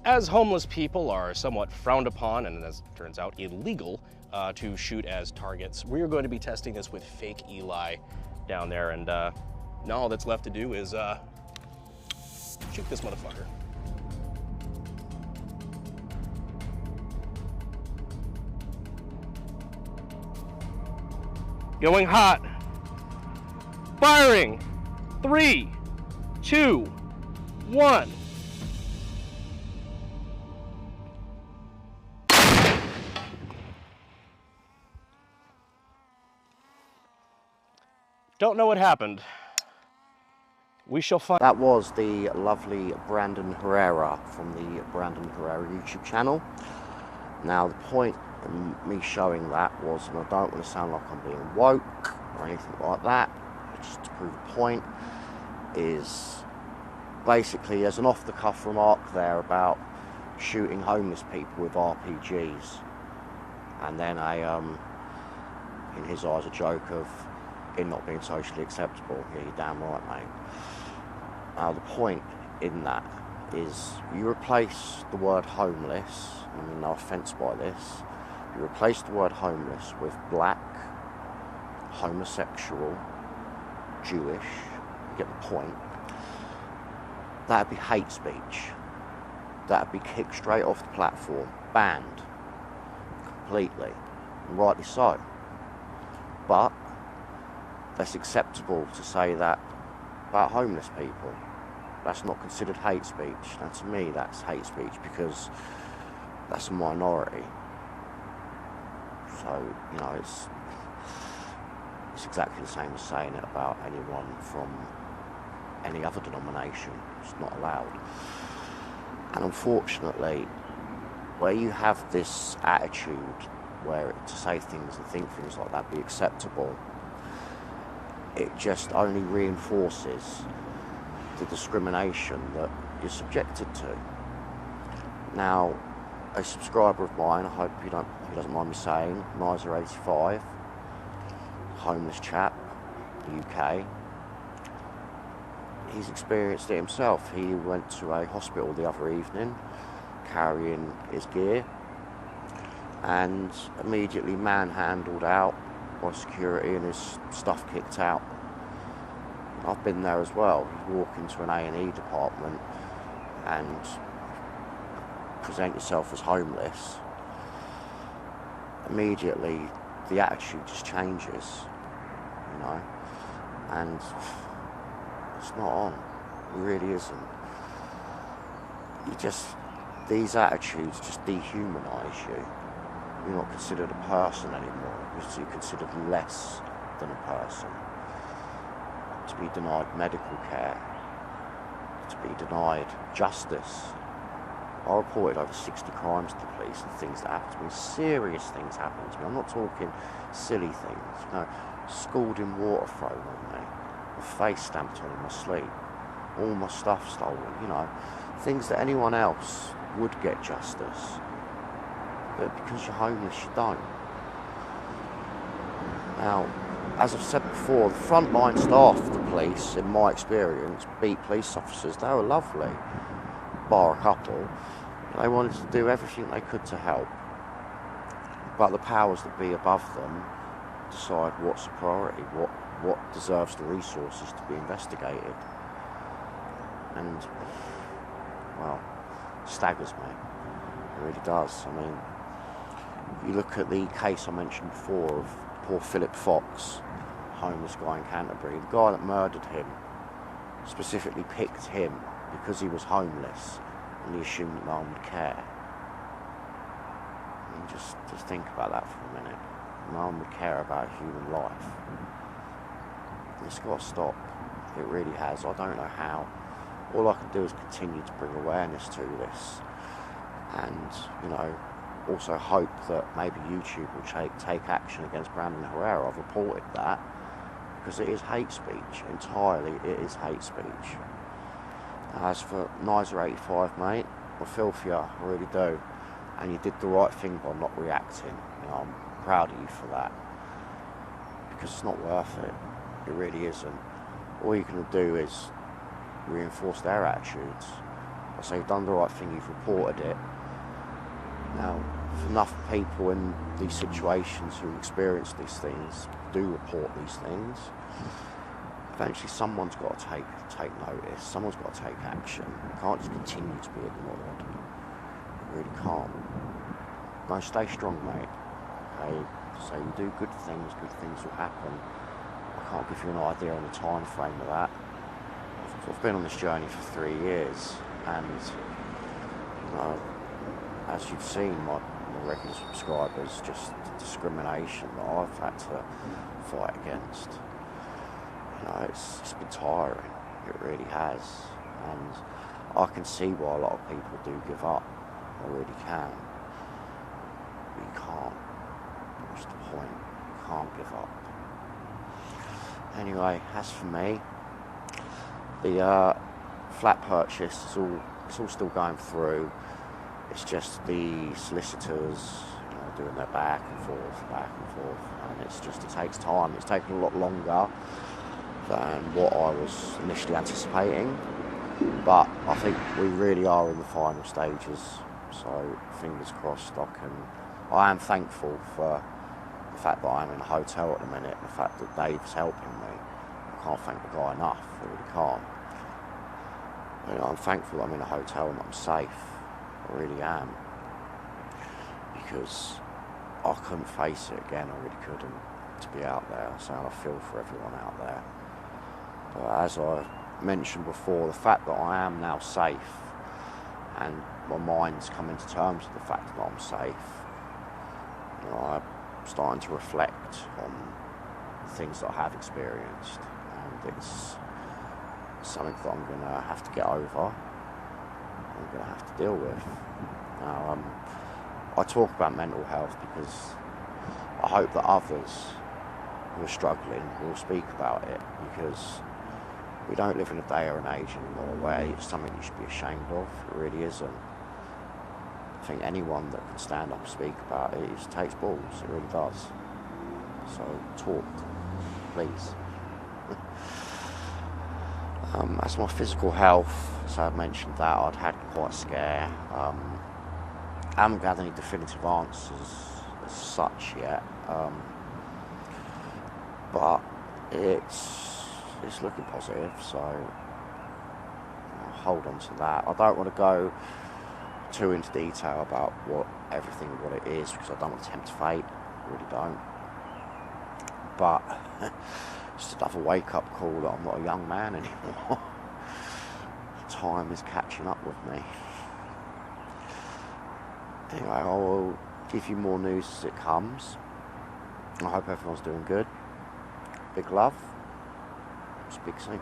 As homeless people are somewhat frowned upon and, as it turns out, illegal to shoot as targets, we are going to be testing this with fake Eli down there, and now all that's left to do is shoot this motherfucker. Going hot. Firing. 3, 2, 1. Don't know what happened. We shall find. That was the lovely Brandon Herrera from the Brandon Herrera YouTube channel. Now, the point in me showing that was, and I don't want to sound like I'm being woke or anything like that, just to prove a point, is basically there's an off-the-cuff remark there about shooting homeless people with RPGs, and then in his eyes, a joke of it not being socially acceptable. Yeah, you're damn right, mate. Now, the point in that is you replace the word homeless, I mean, no offence by this, you replace the word homeless with black, homosexual, Jewish, you get the point. That'd be hate speech. That'd be kicked straight off the platform, banned completely, and rightly so. But that's acceptable to say that about homeless people. That's not considered hate speech. Now, to me, that's hate speech because that's a minority. So, you know, it's exactly the same as saying it about anyone from any other denomination. It's not allowed. And unfortunately, where you have this attitude where to say things and think things like that be acceptable, it just only reinforces the discrimination that you're subjected to. Now, a subscriber of mine, I hope he doesn't mind me saying, Miser85, homeless chap, UK, he's experienced it himself. He went to a hospital the other evening carrying his gear and immediately manhandled out by security and his stuff kicked out. I've been there as well. You walk into an A&E department and present yourself as homeless, immediately the attitude just changes, you know, and it's not on. It really isn't. These attitudes just dehumanise you. You're not considered a person anymore. You're considered less than a person. To be denied medical care, to be denied justice. I reported over 60 crimes to the police and things that happened to me. Serious things happened to me. I'm not talking silly things. You know, scalding water thrown on me, my face stamped on in my sleep, all my stuff stolen. You know, things that anyone else would get justice, but because you're homeless, you don't. Now, as I've said before, the frontline staff of the police, in my experience, beat police officers, they were lovely, bar a couple. They wanted to do everything they could to help. But the powers that be above them decide what's a priority, what deserves the resources to be investigated. And, well, staggers me. It really does. I mean, you look at the case I mentioned before of poor Philip Fox, homeless guy in Canterbury. The guy that murdered him specifically picked him because he was homeless and he assumed that no one would care. I mean, just think about that for a minute. No one would care about human life. It's got to stop. It really has. I don't know how. All I can do is continue to bring awareness to this and, you know, also hope that maybe YouTube will take action against Brandon Herrera. I've reported that because it is hate speech. Entirely, it is hate speech. As for Nizer85, mate, I feel for you, I really do. And you did the right thing by not reacting. You know, I'm proud of you for that. Because it's not worth it. It really isn't. All you're going to do is reinforce their attitudes I say you've done the right thing, you've reported it. Now, if enough people in these situations who experience these things do report these things, eventually someone's got to take notice, someone's got to take action. You can't just continue to be ignored. You really can't. No, stay strong, mate. Okay? So you do good things will happen. I can't give you an idea on the time frame of that. I've been on this journey for 3 years, and you know, as you've seen, my regular subscribers, just the discrimination that I've had to fight against. You know, it's been tiring. It really has, and I can see why a lot of people do give up. I really can. But you can't. What's the point? You can't give up. Anyway, as for me, the flat purchase it's all still going through. It's just the solicitors, you know, doing their back and forth, and it takes time. It's taken a lot longer than what I was initially anticipating, but I think we really are in the final stages. So fingers crossed. I am thankful for the fact that I'm in a hotel at the minute, and the fact that Dave's helping me. I can't thank the guy enough. I really can't. You know, I'm thankful that I'm in a hotel and I'm safe. I really am, because I couldn't face it again. I really couldn't, to be out there. So I feel for everyone out there. But as I mentioned before, the fact that I am now safe, and my mind's coming to terms with the fact that I'm safe, you know, I'm starting to reflect on the things that I have experienced, and it's something that I'm going to have to get over. I'm going to have to deal with. Now, I talk about mental health because I hope that others who are struggling will speak about it, because we don't live in a day or an age anymore where it's something you should be ashamed of. It really isn't. I think anyone that can stand up and speak about it just takes balls. It really does. So talk, please. As my physical health, so I've mentioned that I'd had quite a scare. I haven't had any definitive answers as such yet, but it's looking positive, so I'll hold on to that. I don't want to go too into detail about what it is, because I don't want to tempt fate. I really don't. But just another wake-up call that I'm not a young man anymore. Time is catching up with me. Anyway, I will give you more news as it comes. I hope everyone's doing good. Big love. Speak soon.